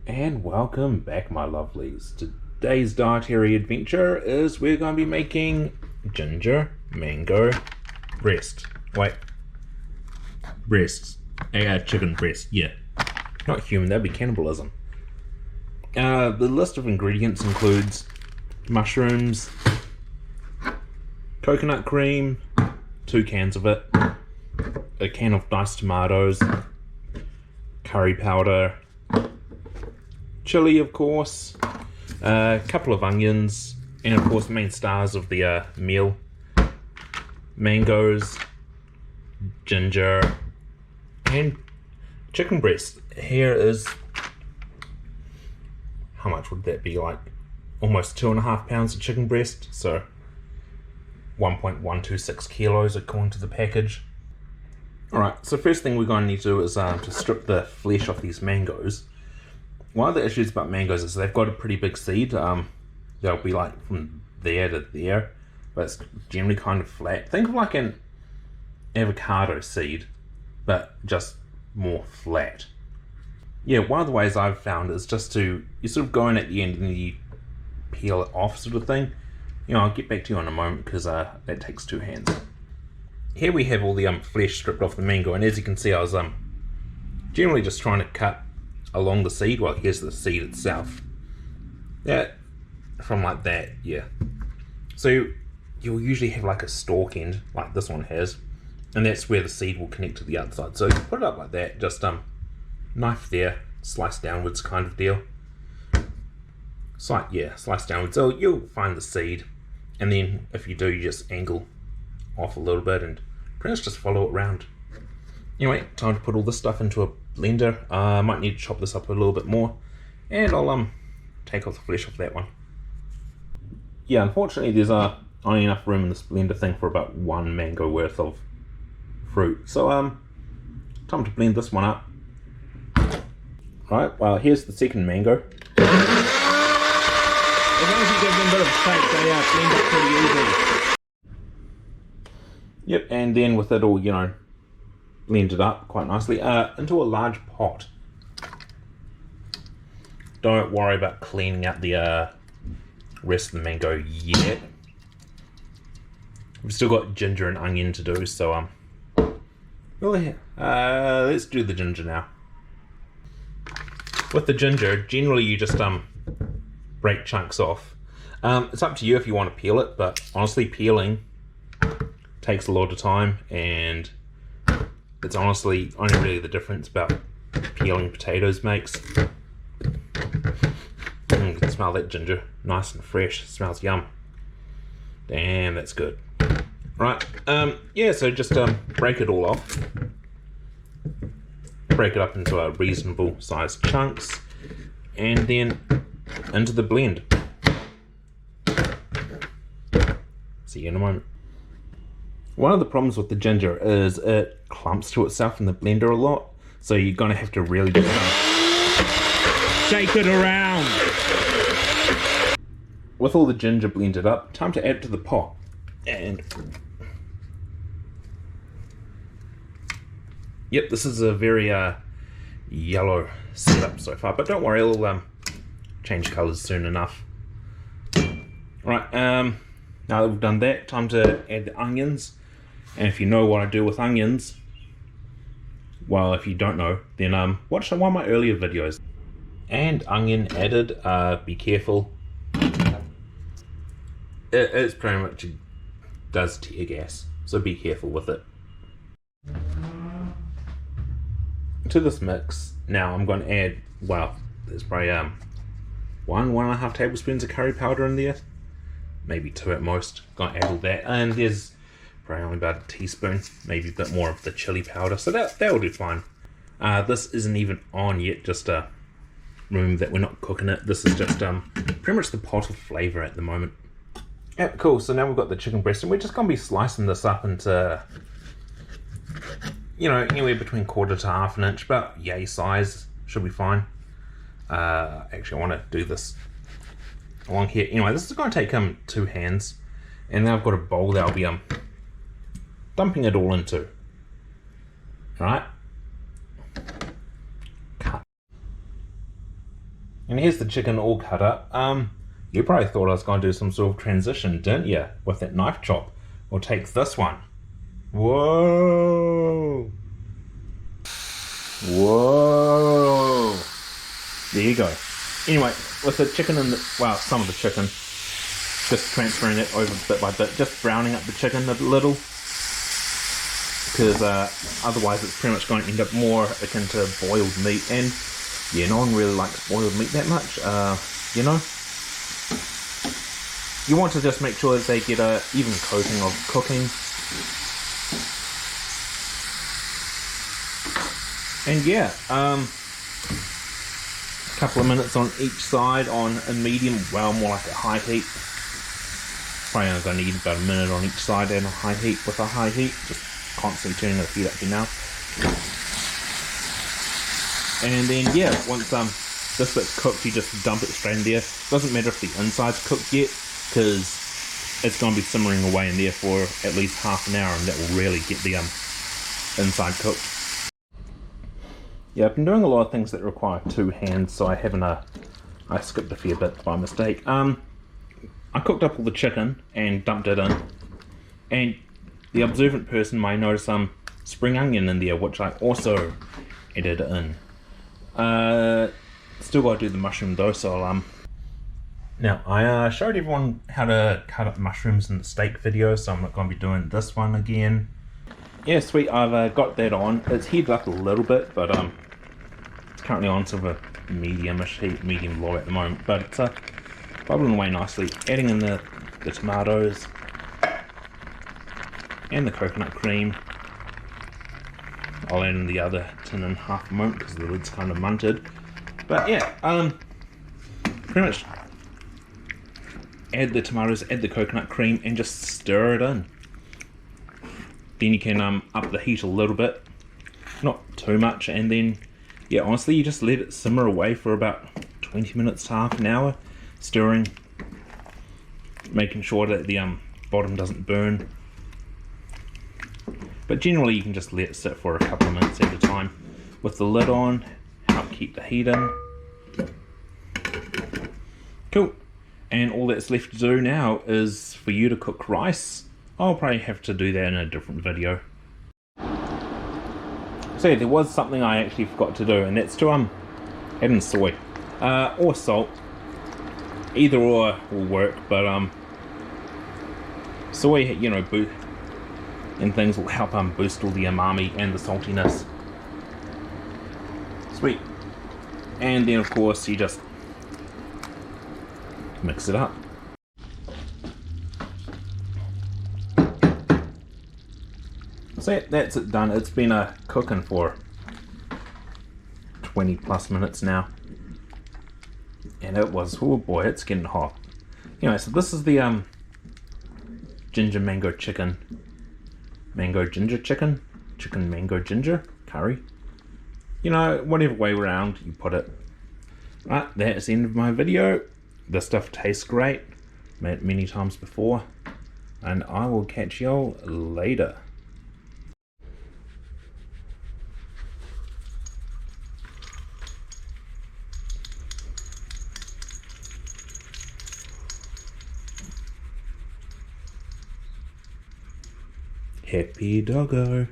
And welcome back, my lovelies. Today's dietary adventure is we're going to be making ginger mango breast. Wait, breasts. Chicken breast, yeah. Not human, that'd be cannibalism. The list of ingredients includes mushrooms, coconut cream, 2 cans of it, a can of diced tomatoes, curry powder, chili, of course, a couple of onions, and of course the main stars of the meal, mangoes, ginger, and chicken breast. Here is, how much would that be, like almost 2.5 pounds of chicken breast, so 1.126 kilos according to the package. Alright, so first thing we're going to need to do is to strip the flesh off these mangoes. One of the issues about mangoes is they've got a pretty big seed. They'll be like from there to there, but it's generally kind of flat. Think of like an avocado seed, but just more flat. Yeah, one of the ways I've found is just to, you sort of go in at the end and then you peel it off sort of thing. You know, I'll get back to you in a moment because that takes 2 hands. Here we have all the flesh stripped off the mango, and as you can see I was generally just trying to cut along the seed. Well, here's the seed itself. Yeah, from like that, yeah. So you'll usually have like a stalk end, like this one has, and that's where the seed will connect to the outside. So you put it up like that, just knife there, slice downwards kind of deal. Slice downwards. So you'll find the seed, and then if you do, you just angle off a little bit and pretty much just follow it around. Anyway, time to put all this stuff into a blender. I might need to chop this up a little bit more, and I'll take off the flesh off that one. Yeah, unfortunately there's only enough room in this blender thing for about 1 mango worth of fruit. So time to blend this one up. Right, well, here's the second mango. As long as you give them a bit of shake, they blend up pretty easily. Yep, and then with it all, you know, blended up quite nicely into a large pot. Don't worry about cleaning out the rest of the mango yet. We've still got ginger and onion to do, so let's do the ginger now. With the ginger, generally you just break chunks off. It's up to you if you want to peel it, but honestly peeling takes a lot of time, and it's honestly only really the difference about peeling potatoes makes. You can smell that ginger, nice and fresh. It smells yum. Damn, that's good. Right, yeah, so just break it all off. Break it up into a reasonable sized chunks, and then into the blend. See you in a moment. One of the problems with the ginger is it clumps to itself in the blender a lot, so you're gonna have to really just shake it around. With all the ginger blended up, time to add it to the pot. And yep, this is a very yellow setup so far, but don't worry, it'll change colours soon enough. Right, now that we've done that, time to add the onions. And if you know what I do with onions, well, if you don't know, then watch one of my earlier videos. And onion added, be careful. It's pretty much, it does tear gas, so be careful with it. To this mix, now I'm going to add, well, there's probably 1.5 tablespoons of curry powder in there, maybe 2 at most. Going to add all that, and there's probably only about a teaspoon, maybe a bit more of the chili powder, so that will do fine. This isn't even on yet, just remember that we're not cooking it. This is just pretty much the pot of flavour at the moment. Yeah, cool, so now we've got the chicken breast, and we're just going to be slicing this up into, you know, anywhere between 1/4 to 1/2 inch, but yay size, should be fine. Actually, I want to do this along here. Anyway, this is going to take 2 hands, and then I've got a bowl that I'll be dumping it all into. Alright. Cut. And here's the chicken all cut up. You probably thought I was going to do some sort of transition, didn't you? With that knife chop. We'll take this one. Whoa! Whoa! There you go. Anyway, with the chicken and well, some of the chicken, just transferring it over bit by bit, just browning up the chicken a little, because otherwise it's pretty much going to end up more akin to boiled meat, and yeah, no one really likes boiled meat that much. You know, you want to just make sure that they get a even coating of cooking. And yeah, a couple of minutes on each side on a medium, well, more like a high heat. Probably only going to need about a minute on each side and a high heat with a high heat, just constantly turning the heat up to now. And then yeah, once this bit's cooked, you just dump it straight in there. Doesn't matter if the inside's cooked yet, because it's going to be simmering away in there for at least half an hour, and that will really get the inside cooked. Yeah, I've been doing a lot of things that require two hands, so I haven't I skipped a fair bit by mistake. I cooked up all the chicken and dumped it in, and the observant person might notice some spring onion in there, which I also added in. Still got to do the mushroom though, so now I showed everyone how to cut up mushrooms in the steak video, so I'm not going to be doing this one again. Yeah, sweet, I've got that on. It's heated up a little bit, but it's currently on sort of a medium-ish heat, medium-low at the moment, but it's bubbling away nicely. Adding in the tomatoes and the coconut cream. I'll add in the other tin in half a moment because the lid's kind of munted. But yeah, pretty much add the tomatoes, add the coconut cream, and just stir it in. Then you can up the heat a little bit, not too much, and then yeah, honestly, you just let it simmer away for about 20 minutes to half an hour, stirring, making sure that the bottom doesn't burn. But generally you can just let it sit for a couple of minutes at a time with the lid on, help keep the heat in. Cool. And all that's left to do now is for you to cook rice. I'll probably have to do that in a different video. So yeah, there was something I actually forgot to do, and that's to add in soy or salt. Either or will work, but soy, you know, and things will help boost all the umami and the saltiness. Sweet. And then of course you just mix it up. So that's it done. It's been cooking for 20 plus minutes now, and it was, oh boy, it's getting hot. Anyway, so this is the ginger mango chicken, mango ginger chicken, chicken mango ginger curry. You know, whatever way around you put it. Right, that's the end of my video. This stuff tastes great. Made it many times before, and I will catch y'all later. Happy doggo.